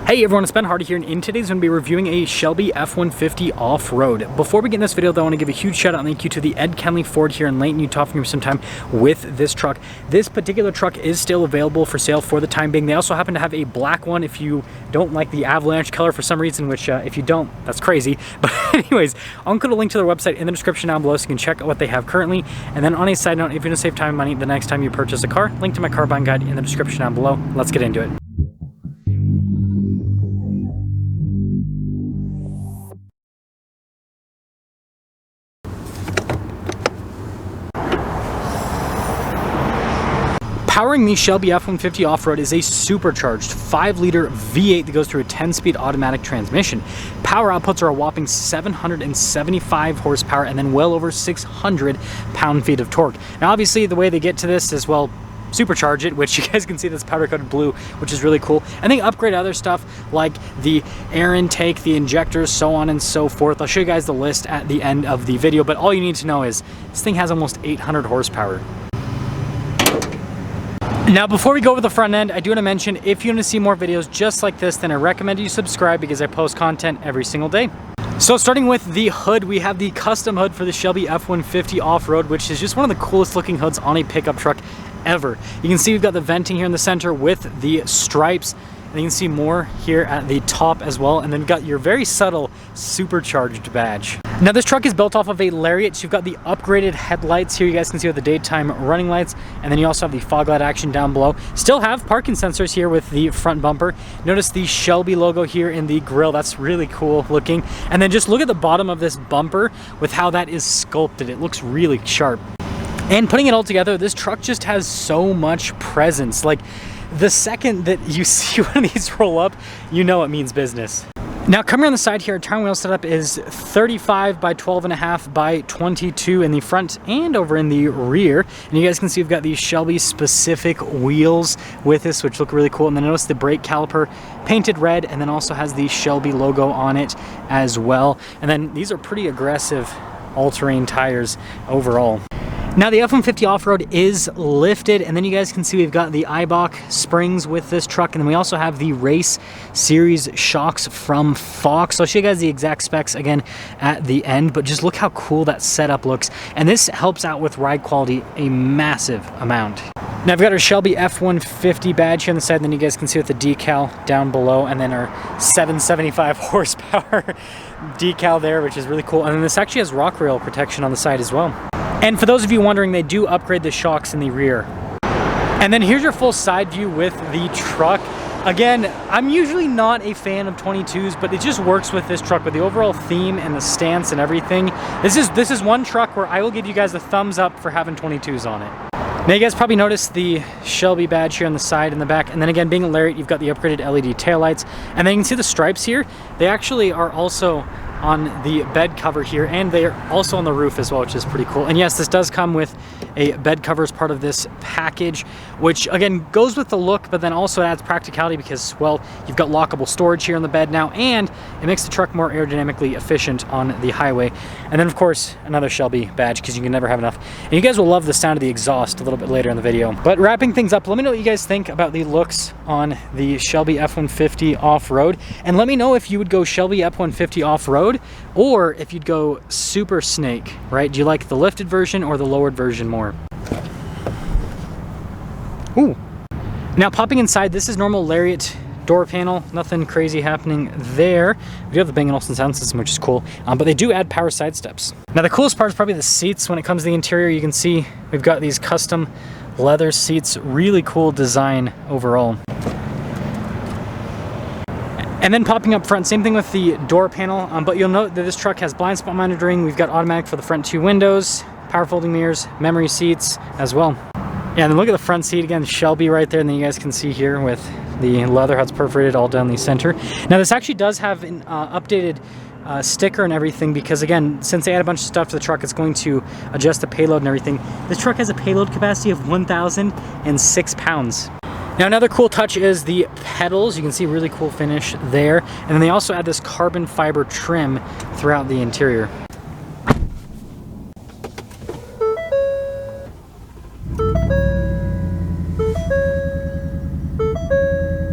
Hey everyone, it's Ben Hardy here, and in today's going to be reviewing a Shelby F-150 Off-Road. Before we get in this video though, I want to give a huge shout out and thank you to the Ed Kenley Ford here in Layton, Utah for giving me some time with this truck. This particular truck is still available for sale for the time being. They also happen to have a black one if you don't like the avalanche color for some reason, which if you don't, that's crazy. But anyways, I'll include a link to their website in the description down below so you can check out what they have currently. And then on a side note, if you want to save time and money the next time you purchase a car, link to my car buying guide in the description down below. Let's get into it. Powering the Shelby F-150 Off-Road is a supercharged 5-liter V8 that goes through a 10-speed automatic transmission. Power outputs are a whopping 775 horsepower and then well over 600 pound-feet of torque. Now obviously the way they get to this is, well, supercharge it, which you guys can see that's powder coated blue, which is really cool. And they upgrade other stuff like the air intake, the injectors, so on and so forth. I'll show you guys the list at the end of the video, but all you need to know is this thing has almost 800 horsepower. Now, before we go over the front end, I do want to mention, if you want to see more videos just like this, then I recommend you subscribe because I post content every single day. So starting with the hood, we have the custom hood for the Shelby F-150 Off-Road, which is just one of the coolest looking hoods on a pickup truck ever. You can see we've got the venting here in the center with the stripes. And you can see more here at the top as well. And then you've got your very subtle supercharged badge. Now this truck is built off of a Lariat. So you've got the upgraded headlights here. You guys can see with the daytime running lights. And then you also have the fog light action down below. Still have parking sensors here with the front bumper. Notice the Shelby logo here in the grille. That's really cool looking. And then just look at the bottom of this bumper with how that is sculpted. It looks really sharp. And putting it all together, this truck just has so much presence. Like, the second that you see one of these roll up, you know it means business. Now coming on the side here, our tire wheel setup is 35 by 12.5 by 22 in the front and over in the rear. And you guys can see we've got these Shelby specific wheels with this, which look really cool. And then notice the brake caliper painted red, and then also has the Shelby logo on it as well. And then these are pretty aggressive all-terrain tires overall. Now the F-150 Off-Road is lifted, and then you guys can see we've got the Eibach springs with this truck, and then we also have the Race Series shocks from Fox. So I'll show you guys the exact specs again at the end, but just look how cool that setup looks. And this helps out with ride quality a massive amount. Now I've got our Shelby F-150 badge here on the side, and then you guys can see with the decal down below, and then our 775 horsepower decal there, which is really cool. And then this actually has rock rail protection on the side as well. And for those of you wondering, they do upgrade the shocks in the rear. And then here's your full side view with the truck. Again, I'm usually not a fan of 22s, but it just works with this truck with the overall theme and the stance and everything. This is one truck where I will give you guys a thumbs up for having 22s on it. Now you guys probably noticed the Shelby badge here on the side and the back, and then again, being a Lariat, you've got the upgraded LED taillights, and then you can see the stripes here. They actually are also on the bed cover here, and they are also on the roof as well, which is pretty cool. And yes, this does come with a bed cover as part of this package, which again goes with the look, but then also adds practicality because, well, you've got lockable storage here on the bed now, and it makes the truck more aerodynamically efficient on the highway. And then of course another Shelby badge, because you can never have enough. And you guys will love the sound of the exhaust a little bit later in the video. But wrapping things up, let me know what you guys think about the looks on the Shelby F-150 Off-Road, and let me know if you would go Shelby F-150 Off-Road or if you'd go Super Snake, right? Do you like the lifted version or the lowered version more? Ooh. Now popping inside, this is normal Lariat door panel, nothing crazy happening there. We do have the Bang & Olufsen sound system, which is cool, but they do add power side steps. Now the coolest part is probably the seats. When it comes to the interior, you can see we've got these custom leather seats, really cool design overall. And then popping up front, same thing with the door panel, but you'll note that this truck has blind spot monitoring. We've got automatic for the front 2 windows, power folding mirrors, memory seats as well. Yeah, and then look at the front seat again, Shelby right there, and then you guys can see here with the leather how it's perforated all down the center. Now this actually does have an updated sticker and everything, because again, since they add a bunch of stuff to the truck, it's going to adjust the payload and everything. This truck has a payload capacity of 1,006 pounds. Now another cool touch is the pedals. You can see really cool finish there. And then they also add this carbon fiber trim throughout the interior.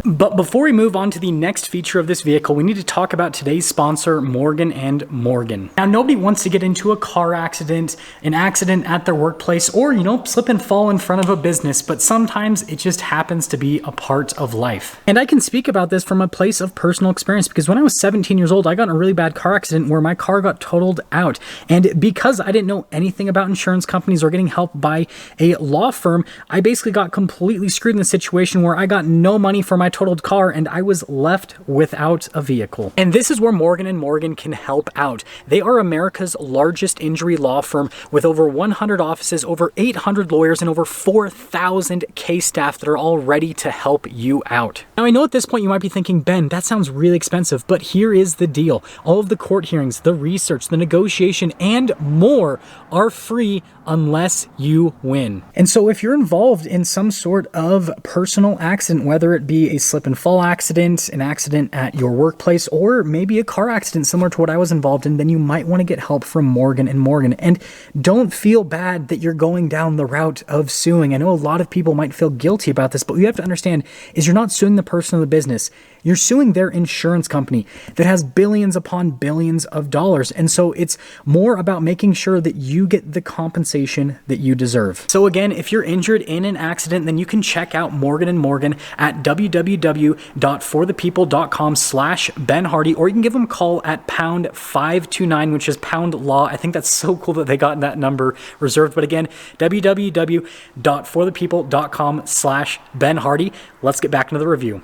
But But before we move on to the next feature of this vehicle, we need to talk about today's sponsor, Morgan & Morgan. Now, nobody wants to get into a car accident, an accident at their workplace, or, you know, slip and fall in front of a business, but sometimes it just happens to be a part of life. And I can speak about this from a place of personal experience because when I was 17 years old, I got in a really bad car accident where my car got totaled out. And because I didn't know anything about insurance companies or getting help by a law firm, I basically got completely screwed in the situation where I got no money for my totaled car and I was left without a vehicle. And this is where Morgan & Morgan can help out. They are America's largest injury law firm with over 100 offices, over 800 lawyers, and over 4,000 case staff that are all ready to help you out. Now, I know at this point you might be thinking, Ben, that sounds really expensive, but here is the deal. All of the court hearings, the research, the negotiation, and more are free unless you win. And so if you're involved in some sort of personal accident, whether it be a slip and fall accident, an accident at your workplace, or maybe a car accident similar to what I was involved in, then you might want to get help from Morgan & Morgan. And don't feel bad that you're going down the route of suing. I know a lot of people might feel guilty about this, but what you have to understand is you're not suing the person or the business. You're suing their insurance company that has billions upon billions of dollars. And so it's more about making sure that you get the compensation that you deserve. So again, if you're injured in an accident, then you can check out Morgan & Morgan at www.forthepeople.com/Ben Hardy, or you can give them a call at pound 529, which is pound law. I think that's so cool that they got that number reserved. But again, www.forthepeople.com/Ben Hardy. Let's get back into the review.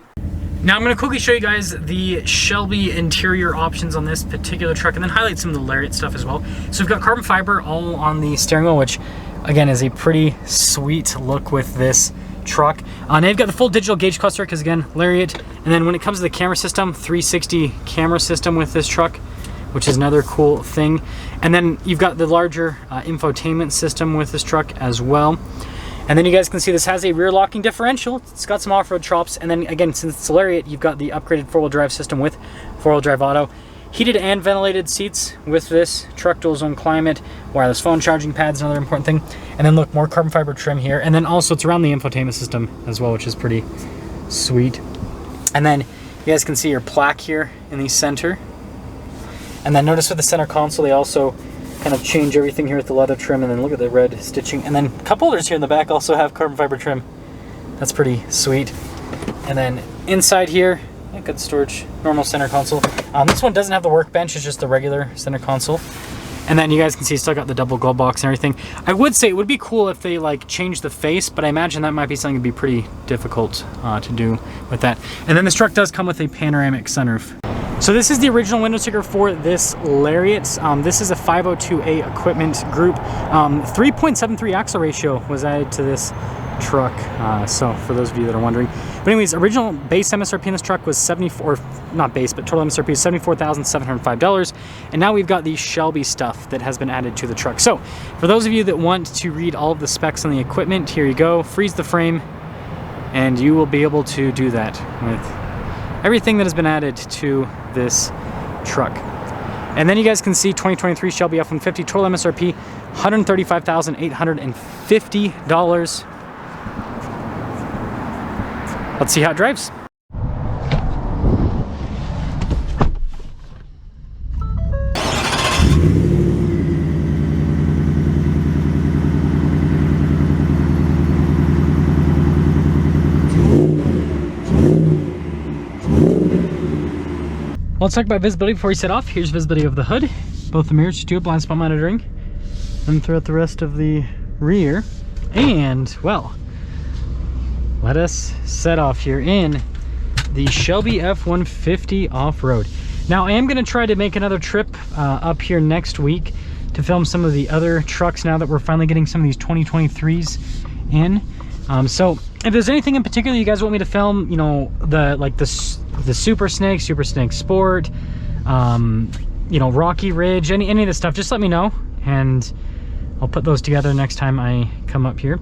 Now I'm going to quickly show you guys the Shelby interior options on this particular truck and then highlight some of the Lariat stuff as well. So we've got carbon fiber all on the steering wheel, which again is a pretty sweet look with this truck. Now you've got the full digital gauge cluster because again, Lariat. And then when it comes to the camera system, 360 camera system with this truck, which is another cool thing. And then you've got the larger infotainment system with this truck as well. And then you guys can see this has a rear locking differential. It's got some off-road chops. And then again, since it's a Lariat, you've got the upgraded four-wheel drive system with four-wheel drive auto. Heated and ventilated seats with this truck, dual zone climate, wireless phone charging pads, another important thing. And then look, more carbon fiber trim here. And then also it's around the infotainment system as well, which is pretty sweet. And then you guys can see your plaque here in the center. And then notice with the center console, they also kind of change everything here with the leather trim, and then look at the red stitching. And then cup holders here in the back also have carbon fiber trim. That's pretty sweet. And then inside here, good storage, normal center console. This one doesn't have the workbench, it's just the regular center console. And then you guys can see it's still got the double glove box and everything. I would say it would be cool if they like changed the face, but I imagine that might be something that'd be pretty difficult to do with that. And then this truck does come with a panoramic sunroof. So this is the original window sticker for this Lariat. This is a 502A equipment group. 3.73 axle ratio was added to this truck. So for those of you that are wondering. But anyways, original base MSRP in this truck was not base, but total MSRP is $74,705. And now we've got the Shelby stuff that has been added to the truck. So for those of you that want to read all of the specs on the equipment, here you go. Freeze the frame, and you will be able to do that with everything that has been added to this truck. And then you guys can see 2023 Shelby F-150 total MSRP $135,850. Let's see how it drives. Let's talk about visibility before we set off. Here's visibility of the hood. Both the mirrors do blind spot monitoring. And throughout the rest of the rear. And, well, let us set off here in the Shelby F-150 Off-Road. Now, I am going to try to make another trip up here next week to film some of the other trucks now that we're finally getting some of these 2023s in. So if there's anything in particular you guys want me to film, you know, the Super Snake Sport, you know, Rocky Ridge, any of this stuff, just let me know and I'll put those together next time I come up here.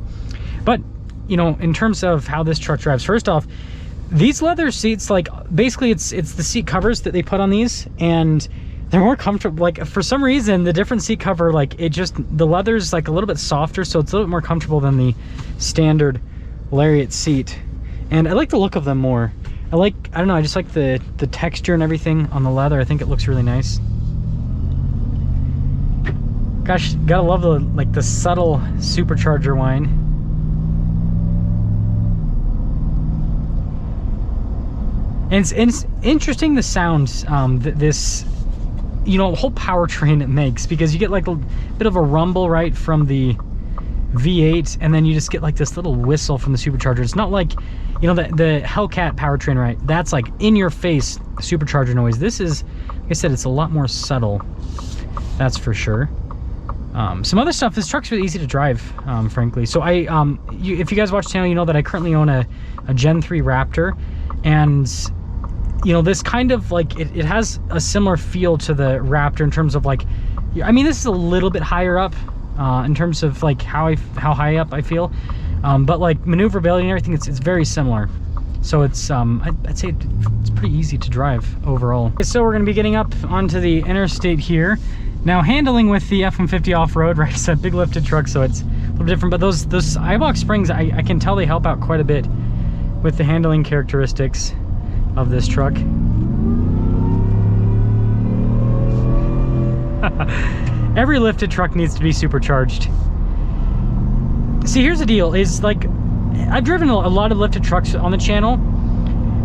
But, you know, in terms of how this truck drives, first off, these leather seats, like, basically it's the seat covers that they put on these, and they're more comfortable. Like, for some reason, the different seat cover, like, the leather's like a little bit softer, so it's a little bit more comfortable than the standard Lariat seat. And I like the look of them more. I don't know, I just like the texture and everything on the leather. I think it looks really nice. Gosh, gotta love the subtle supercharger whine. And it's interesting the sounds that this, you know, whole powertrain it makes, because you get like a bit of a rumble right from the V8, and then you just get like this little whistle from the supercharger. It's not like, you know, the Hellcat powertrain, right? That's like in your face supercharger noise. This is, like I said, it's a lot more subtle. That's for sure. Some other stuff, this truck's really easy to drive, frankly. So if you guys watch the channel, you know that I currently own a Gen 3 Raptor, and you know, this kind of like, it has a similar feel to the Raptor in terms of like, I mean, this is a little bit higher up in terms of like how high up I feel, but like maneuverability and everything, it's very similar. So it's I'd say it's pretty easy to drive overall. Okay, so we're gonna be getting up onto the interstate here. Now, handling with the F-150 Off-Road, right, it's a big lifted truck, so it's a little different, but those eyebox springs, I can tell they help out quite a bit with the handling characteristics of this truck. Every lifted truck needs to be supercharged. See, here's the deal, is like, I've driven a lot of lifted trucks on the channel,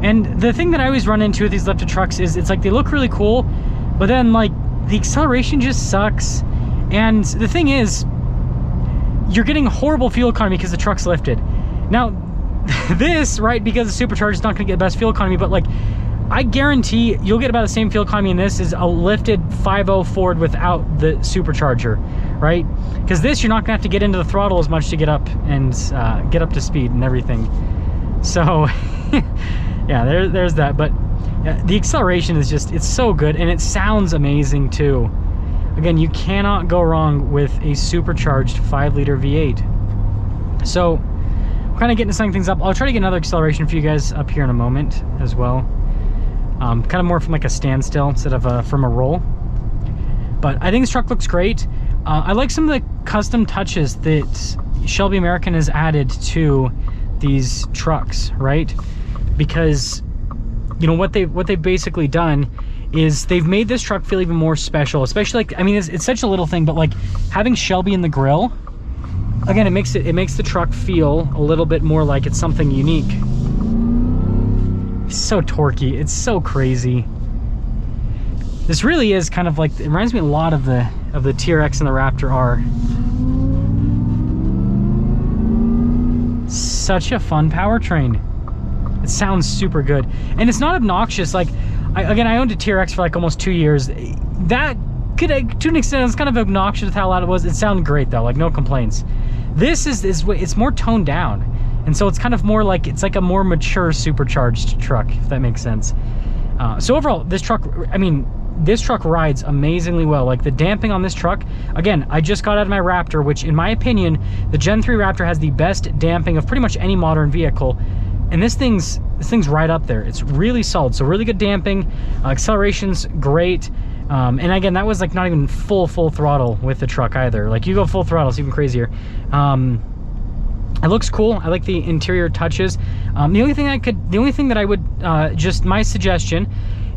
and the thing that I always run into with these lifted trucks is it's like they look really cool, but then like the acceleration just sucks. And the thing is, you're getting horrible fuel economy because the truck's lifted. Now, this, right, because it's supercharged, it's not going to get the best fuel economy, but like, I guarantee you'll get about the same fuel economy in this as a lifted 5.0 Ford without the supercharger, right? Because this, you're not gonna have to get into the throttle as much to get up and get up to speed and everything. So yeah, there's that. But the acceleration is just, it's so good, and it sounds amazing too. Again, you cannot go wrong with a supercharged 5-liter V8. So I'm kind of getting to setting things up. I'll try to get another acceleration for you guys up here in a moment as well. Kind of more from like a standstill instead of from a roll. But I think this truck looks great. I like some of the custom touches that Shelby American has added to these trucks, right? Because, you know, what they've basically done is they've made this truck feel even more special, especially like, I mean, it's such a little thing, but like having Shelby in the grill, again, it makes the truck feel a little bit more like it's something unique. It's so torquey, it's so crazy. This really is kind of like, it reminds me a lot of the TRX and the Raptor R. Such a fun powertrain. It sounds super good, and it's not obnoxious. Like, I owned a TRX for like almost 2 years. That could, to an extent, it's kind of obnoxious with how loud it was. It sounded great though, like no complaints. This is it's more toned down, and so it's kind of more like, it's like a more mature supercharged truck, if that makes sense. So overall, this truck, I mean, this truck rides amazingly well. Like the damping on this truck, again, I just got out of my Raptor, which in my opinion, the Gen 3 Raptor has the best damping of pretty much any modern vehicle. And this thing's right up there. It's really solid, so really good damping, acceleration's great. And again, that was like not even full throttle with the truck either. Like you go full throttle, it's even crazier. It looks cool. I like the interior touches. The only thing that I would, just my suggestion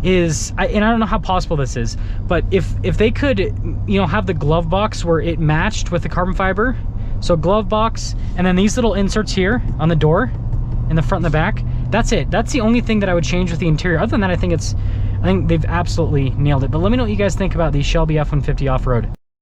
is, and I don't know how possible this is, but if they could, you know, have the glove box where it matched with the carbon fiber. So glove box, and then these little inserts here on the door, in the front and the back. That's it. That's the only thing that I would change with the interior. Other than that, I think they've absolutely nailed it. But let me know what you guys think about the Shelby F-150 Off-Road.